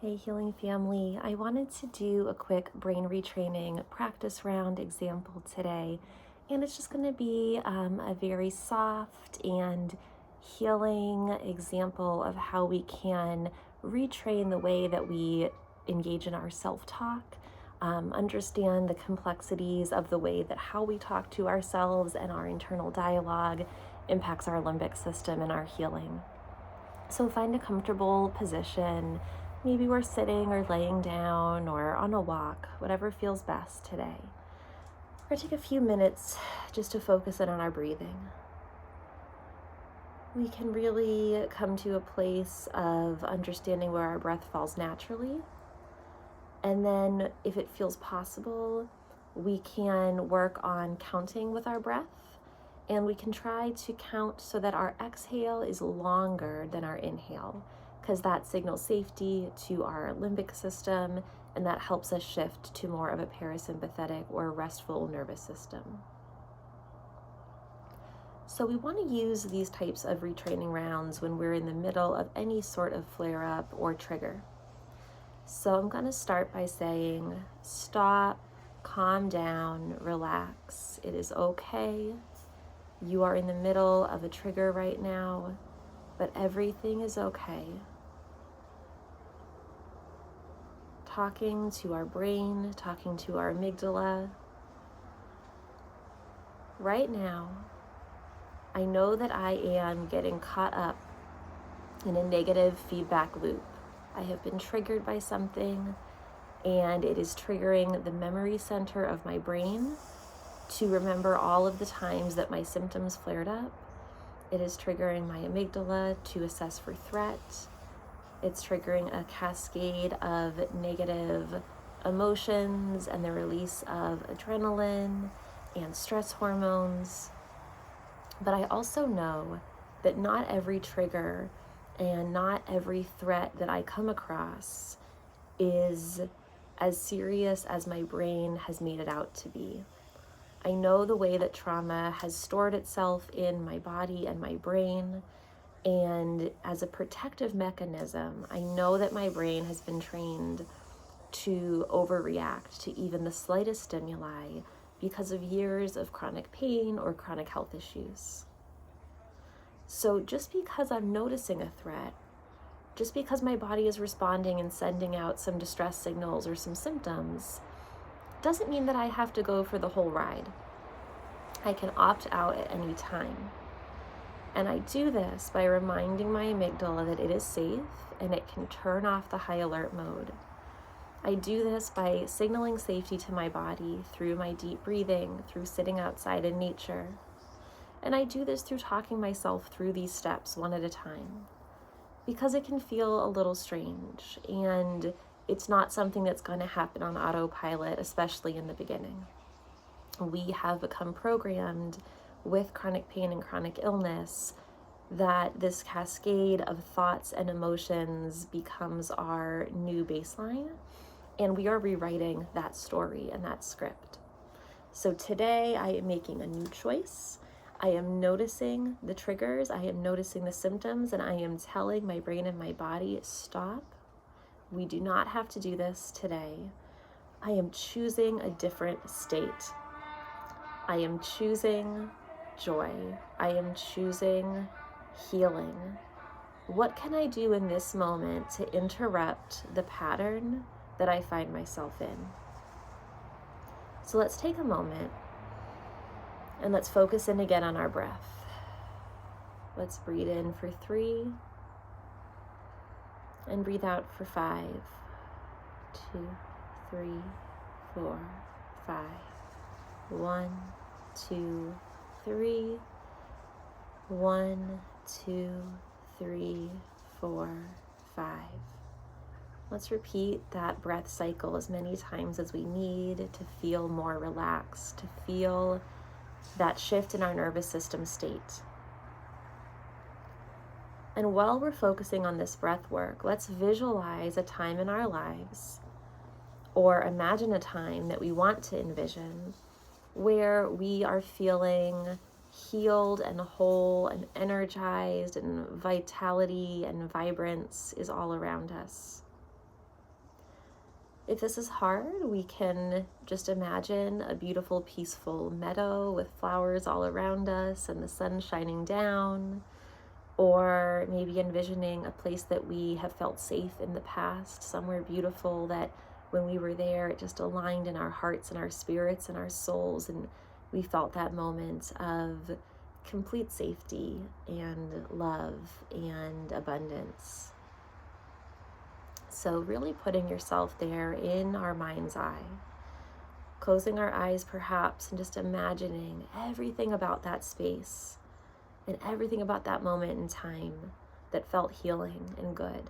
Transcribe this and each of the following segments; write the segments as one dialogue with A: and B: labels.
A: Hey Healing Family, I wanted to do a quick brain retraining practice round example today, and it's just going to be a very soft and healing example of how we can retrain the way that we engage in our self-talk, understand the complexities of the way that how we talk to ourselves and our internal dialogue impacts our limbic system and our healing. So find a comfortable position. Maybe we're sitting or laying down or on a walk, whatever feels best today. Or take a few minutes just to focus in on our breathing. We can really come to a place of understanding where our breath falls naturally. And then if it feels possible, we can work on counting with our breath. And we can try to count so that our exhale is longer than our inhale, because that signals safety to our limbic system, and that helps us shift to more of a parasympathetic or restful nervous system. So we want to use these types of retraining rounds when we're in the middle of any sort of flare-up or trigger. So I'm going to start by saying, stop, calm down, relax. It is okay. You are in the middle of a trigger right now, but everything is okay. Talking to our brain, talking to our amygdala. Right now, I know that I am getting caught up in a negative feedback loop. I have been triggered by something, and it is triggering the memory center of my brain to remember all of the times that my symptoms flared up. It is triggering my amygdala to assess for threat. It's triggering a cascade of negative emotions and the release of adrenaline and stress hormones. But I also know that not every trigger and not every threat that I come across is as serious as my brain has made it out to be. I know the way that trauma has stored itself in my body and my brain, and as a protective mechanism, I know that my brain has been trained to overreact to even the slightest stimuli because of years of chronic pain or chronic health issues. So just because I'm noticing a threat, just because my body is responding and sending out some distress signals or some symptoms, doesn't mean that I have to go for the whole ride. I can opt out at any time. And I do this by reminding my amygdala that it is safe and it can turn off the high alert mode. I do this by signaling safety to my body through my deep breathing, through sitting outside in nature. And I do this through talking myself through these steps one at a time, because it can feel a little strange, and it's not something that's going to happen on autopilot, especially in the beginning. We have become programmed with chronic pain and chronic illness that this cascade of thoughts and emotions becomes our new baseline, and we are rewriting that story and that script. So today I am making a new choice. I am noticing the triggers, I am noticing the symptoms, and I am telling my brain and my body, stop. We do not have to do this today. I am choosing a different state. I am choosing joy. I am choosing healing. What can I do in this moment to interrupt the pattern that I find myself in? So let's take a moment and let's focus in again on our breath. Let's breathe in for 3 and breathe out for 5, 2, 3, 4, 5. 1, 2, 3. 1, 2, 3, 4, 5. Let's repeat that breath cycle as many times as we need to feel more relaxed, to feel that shift in our nervous system state. And while we're focusing on this breath work, let's visualize a time in our lives, or imagine a time that we want to envision, where we are feeling healed and whole and energized, and vitality and vibrance is all around us. If this is hard, we can just imagine a beautiful, peaceful meadow with flowers all around us and the sun shining down, or maybe envisioning a place that we have felt safe in the past, somewhere beautiful that when we were there, it just aligned in our hearts and our spirits and our souls, and we felt that moment of complete safety and love and abundance. So really putting yourself there in our mind's eye, closing our eyes perhaps and just imagining everything about that space and everything about that moment in time that felt healing and good.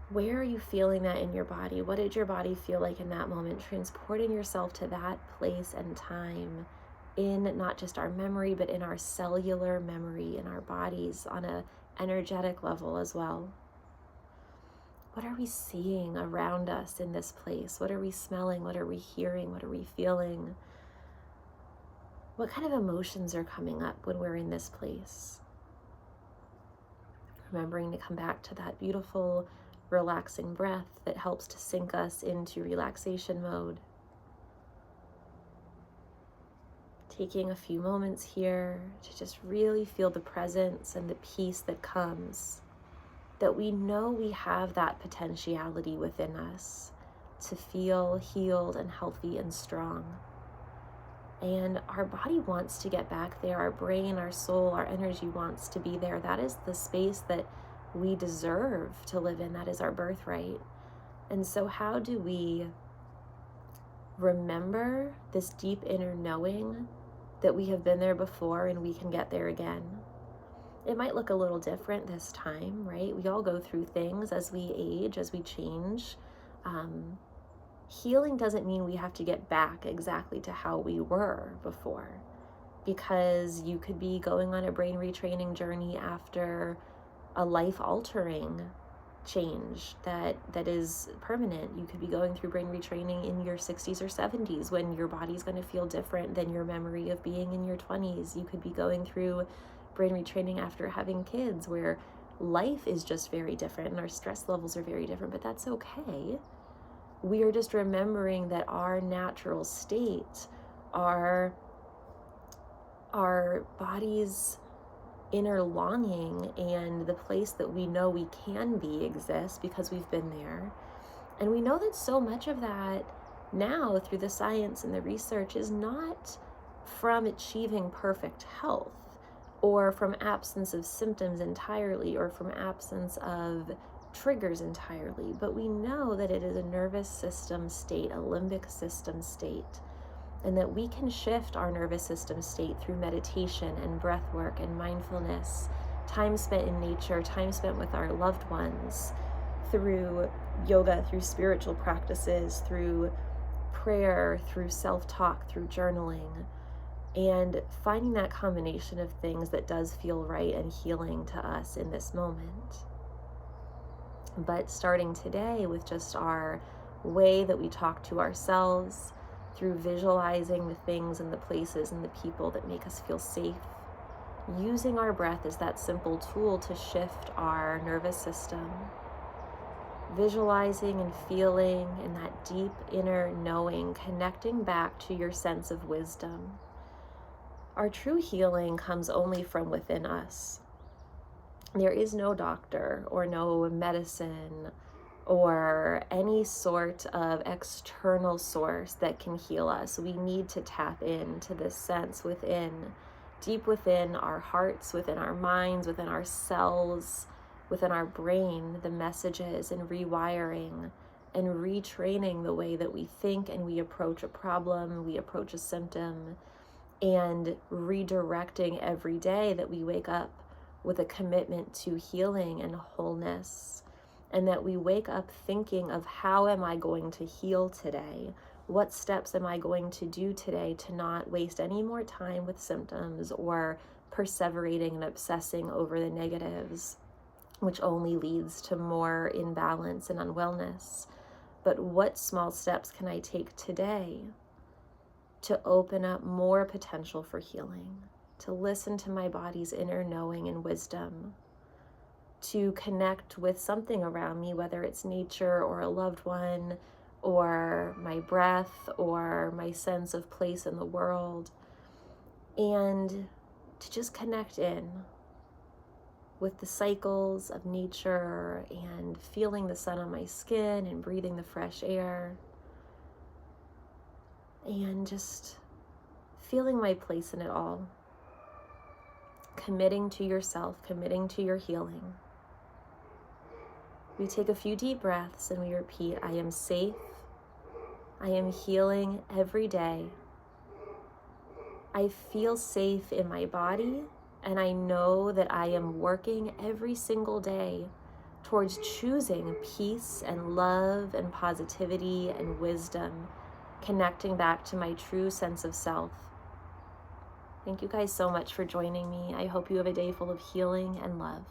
A: Where are you feeling that in your body? What did your body feel like in that moment? Transporting yourself to that place and time in not just our memory, but in our cellular memory, in our bodies on an energetic level as well. What are we seeing around us in this place? What are we smelling? What are we hearing? What are we feeling? What kind of emotions are coming up when we're in this place? Remembering to come back to that beautiful, relaxing breath that helps to sink us into relaxation mode. Taking a few moments here to just really feel the presence and the peace that comes, that we know we have that potentiality within us to feel healed and healthy and strong. And our body wants to get back there. Our brain, our soul, our energy wants to be there. That is the space that we deserve to live in. That is our birthright. And so how do we remember this deep inner knowing that we have been there before and we can get there again? It might look a little different this time, right? We all go through things as we age, as we change. Healing doesn't mean we have to get back exactly to how we were before, because you could be going on a brain retraining journey after a life-altering change that is permanent. You could be going through brain retraining in your 60s or 70s when your body's going to feel different than your memory of being in your 20s. You could be going through brain retraining after having kids where life is just very different and our stress levels are very different, but that's okay. We are just remembering that our natural state, our body's inner longing and the place that we know we can be exists because we've been there. And we know that so much of that now through the science and the research is not from achieving perfect health or from absence of symptoms entirely or from absence of triggers entirely, but we know that it is a nervous system state, a limbic system state, and that we can shift our nervous system state through meditation and breath work and mindfulness, time spent in nature, time spent with our loved ones, through yoga, through spiritual practices, through prayer, through self-talk, through journaling, and finding that combination of things that does feel right and healing to us in this moment. But starting today with just our way that we talk to ourselves, through visualizing the things and the places and the people that make us feel safe, using our breath as that simple tool to shift our nervous system, visualizing and feeling in that deep inner knowing, connecting back to your sense of wisdom. Our true healing comes only from within us. There is no doctor or no medicine or any sort of external source that can heal us. We need to tap into this sense within, deep within our hearts, within our minds, within our cells, within our brain, the messages, and rewiring and retraining the way that we think and we approach a problem, we approach a symptom, and redirecting every day that we wake up with a commitment to healing and wholeness, and that we wake up thinking of how am I going to heal today? What steps am I going to do today to not waste any more time with symptoms or perseverating and obsessing over the negatives, which only leads to more imbalance and unwellness? But what small steps can I take today to open up more potential for healing, to listen to my body's inner knowing and wisdom, to connect with something around me, whether it's nature or a loved one or my breath or my sense of place in the world, and to just connect in with the cycles of nature and feeling the sun on my skin and breathing the fresh air and just feeling my place in it all. Committing to yourself, committing to your healing. We take a few deep breaths and we repeat, I am safe. I am healing every day. I feel safe in my body, and I know that I am working every single day towards choosing peace and love and positivity and wisdom, connecting back to my true sense of self. Thank you guys so much for joining me. I hope you have a day full of healing and love.